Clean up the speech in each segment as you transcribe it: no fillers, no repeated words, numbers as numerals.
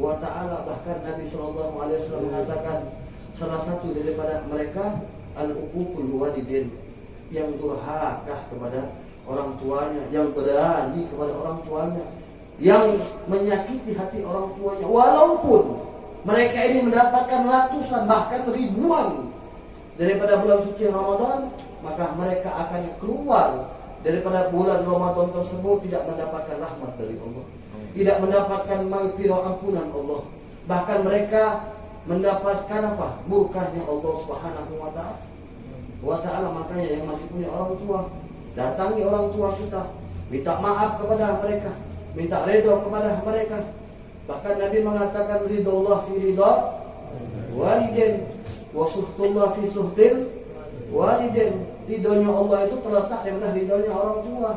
wa ta'ala. Bahkan Nabi SAW mengatakan salah satu daripada mereka al-uququl walidain, yang durhaka kepada orang tuanya, yang berani kepada orang tuanya, yang menyakiti hati orang tuanya, walaupun mereka ini mendapatkan ratusan bahkan ribuan daripada bulan suci Ramadan, maka mereka akan keluar daripada bulan Ramadan tersebut tidak mendapatkan rahmat dari Allah, tidak mendapatkan maghfirah ampunan Allah, bahkan mereka mendapatkan apa? Murkahnya Allah Subhanahu wa ta'ala. Makanya yang masih punya orang tua, datangi orang tua kita, minta maaf kepada mereka, minta redha kepada mereka. Bahkan Nabi mengatakan ridallah fi ridha walidin wa suhtullah fi suhtil walidin. Ridhonya Allah itu terletak daripada ridhonya orang tua.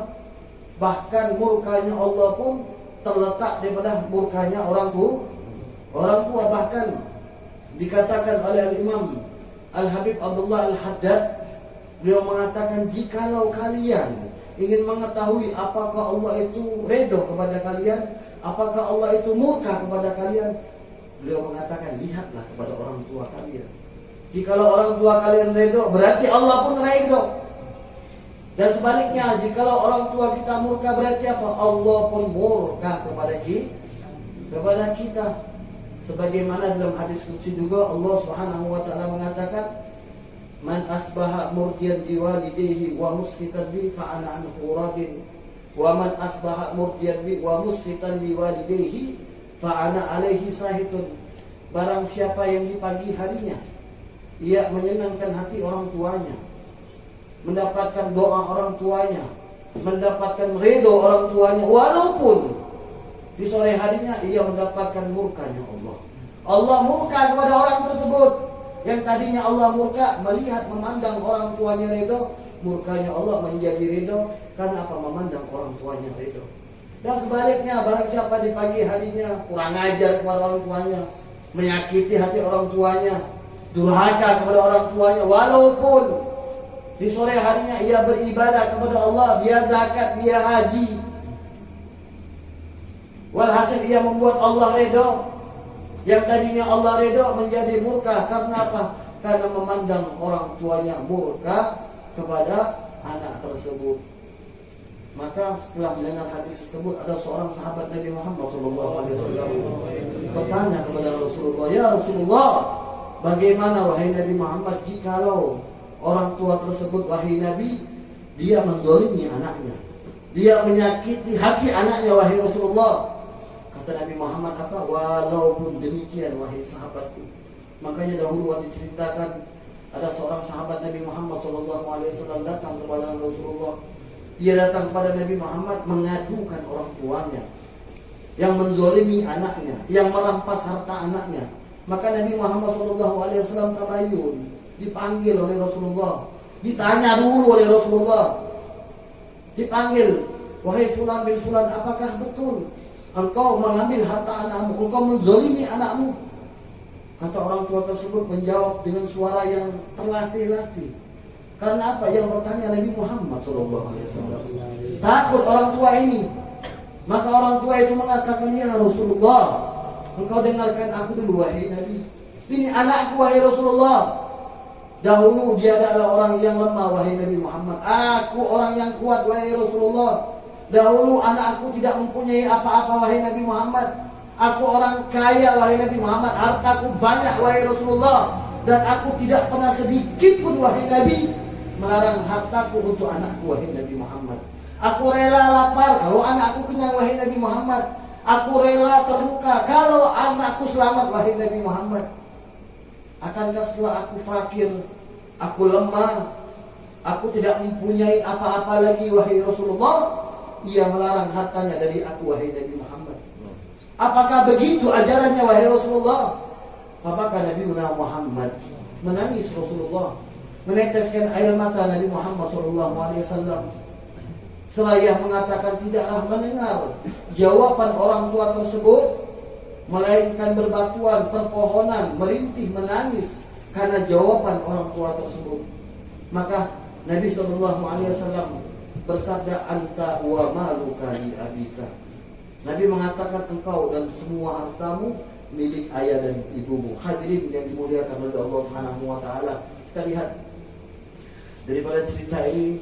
Bahkan murkanya Allah pun terletak daripada murkanya orang tua. Bahkan dikatakan oleh Al-Imam Al-Habib Abdullah Al-Haddad, beliau mengatakan, jikalau kalian ingin mengetahui apakah Allah itu redha kepada kalian, apakah Allah itu murka kepada kalian, beliau mengatakan, lihatlah kepada orang tua kalian. Jikalau orang tua kalian redha, berarti Allah pun redha. Dan sebaliknya, jikalau orang tua kita murka, berarti apa? Allah pun murka kepada kita. Sebagaimana dalam hadis qudsi juga Allah Subhanahu wa ta'ala mengatakan, man asbaha murdiyan liwalidayhi wa musfitan bi fa ana anhu radin, wa man asbaha murdiyan bi wa musfitan liwalidayhi fa ana alaihi sahitun. Barang siapa yang di pagi harinya ia menyenangkan hati orang tuanya, mendapatkan doa orang tuanya, mendapatkan ridho orang tuanya, walaupun di sore harinya ia mendapatkan murkanya Allah. Allah murka kepada orang tersebut. Yang tadinya Allah murka melihat memandang orang tuanya ridho, murkanya Allah menjadi ridho karena apa? Memandang orang tuanya ridho. Dan sebaliknya, barang siapa di pagi harinya kurang ajar kepada orang tuanya, menyakiti hati orang tuanya, durhaka kepada orang tuanya, walaupun di sore harinya ia beribadah kepada Allah, dia zakat, dia haji, walhasil ia membuat Allah ridho. Yang tadinya Allah ridho menjadi murka karena apa? Karena memandang orang tuanya murka kepada anak tersebut. Maka setelah mendengar hadis tersebut, ada seorang sahabat Nabi Muhammad SAW bertanya kepada Rasulullah, ya Rasulullah, bagaimana wahai Nabi Muhammad jikalau orang tua tersebut, wahai Nabi, dia menzalimi anaknya, dia menyakiti hati anaknya, wahai Rasulullah. Kata Nabi Muhammad apa? Walaupun demikian, wahai sahabatku. Makanya dahulu waktu diceritakan, ada seorang sahabat Nabi Muhammad SAW datang kepada Rasulullah. Dia datang kepada Nabi Muhammad mengadukan orang tuanya yang menzalimi anaknya, yang merampas harta anaknya. Maka Nabi Muhammad SAW tabayun, dipanggil oleh Rasulullah, ditanya dulu oleh Rasulullah, dipanggil, wahai fulan bin fulan, apakah betul engkau mengambil harta anakmu, engkau menzalimi anakmu? Kata orang tua tersebut menjawab dengan suara yang terlatih-latih. Karena apa? Yang bertanya Nabi Muhammad SAW. Takut orang tua ini. Maka orang tua itu mengatakan, ya Rasulullah, engkau dengarkan aku dulu wahai Nabi. Ini anakku wahai Rasulullah. Dahulu dia adalah orang yang lemah wahai Nabi Muhammad. Aku orang yang kuat wahai Rasulullah. Dahulu anakku tidak mempunyai apa-apa wahai Nabi Muhammad. Aku orang kaya wahai Nabi Muhammad. Hartaku banyak wahai Rasulullah. Dan aku tidak pernah sedikit pun wahai Nabi melarang hartaku untuk anakku wahai Nabi Muhammad. Aku rela lapar kalau anakku kenyang wahai Nabi Muhammad. Aku rela terluka kalau anakku selamat wahai Nabi Muhammad. Akankah setelah aku fakir, aku lemah, aku tidak mempunyai apa-apa lagi wahai Rasulullah, ia melarang hartanya dari aku wahai Nabi Muhammad? Apakah begitu ajarannya wahai Rasulullah? Apakah Nabi Muhammad menangis? Rasulullah meneteskan air mata Nabi Muhammad SAW. Seraya mengatakan tidaklah mendengar jawaban orang tua tersebut, melainkan berbatuan, perpohonan, merintih, menangis karena jawaban orang tua tersebut. Maka Nabi SAW bersabda, anta wa maluka li abika. Nabi mengatakan engkau dan semua hartamu milik ayah dan ibumu. Hadirin yang dimuliakan oleh Allah Subhanahu wa taala. Kita lihat daripada cerita ini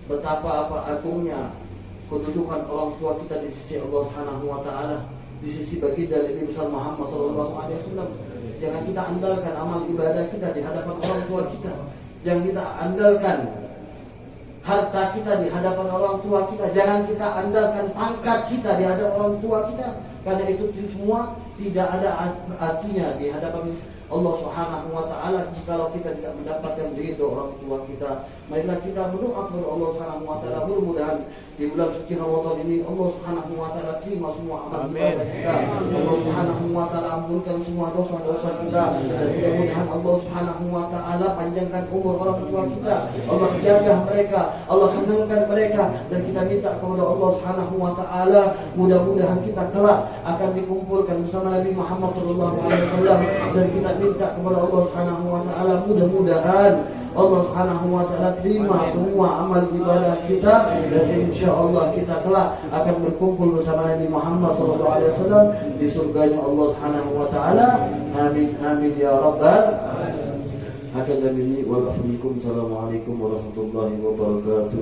betapa agungnya kedudukan orang tua kita di sisi Allah Subhanahu wa taala, di sisi baginda Nabi besar Muhammad sallallahu alaihi wasallam. Jangan kita andalkan amal ibadah kita di hadapan orang tua kita. Jangan kita andalkan harta kita di hadapan orang tua kita. Jangan kita andalkan pangkat kita di hadapan orang tua kita. Karena itu semua tidak ada artinya di hadapan Allah Subhanahu wa taala jikalau kita tidak mendapatkan ridho orang tua kita. Marilah kita berdoa kepada Allah Subhanahu wa taala, mudah-mudahan di bulan suci Ramadan ini Allah Subhanahu wa taala terima semua amal ibadah kita. Allah Subhanahu wa taala ampunkan semua dosa-dosa kita, dan mudah-mudahan Allah Subhanahu wa taala panjangkan umur orang tua kita. Allah jaga mereka, Allah senangkan mereka, dan kita minta kepada Allah Subhanahu wa taala mudah-mudahan kita kelak akan dikumpulkan bersama Nabi Muhammad sallallahu alaihi wasallam, dan kita minta kepada Allah Subhanahu wa taala mudah-mudahan Allah Subhanahu wa taala terima semua amal ibadah kita, dan insyaallah kita kelak akan berkumpul bersama Nabi Muhammad sallallahu alaihi wasallam di surganya Allah Subhanahu wa taala. Amin amin ya rabbal alamin. Assalamualaikum warahmatullahi wabarakatuh.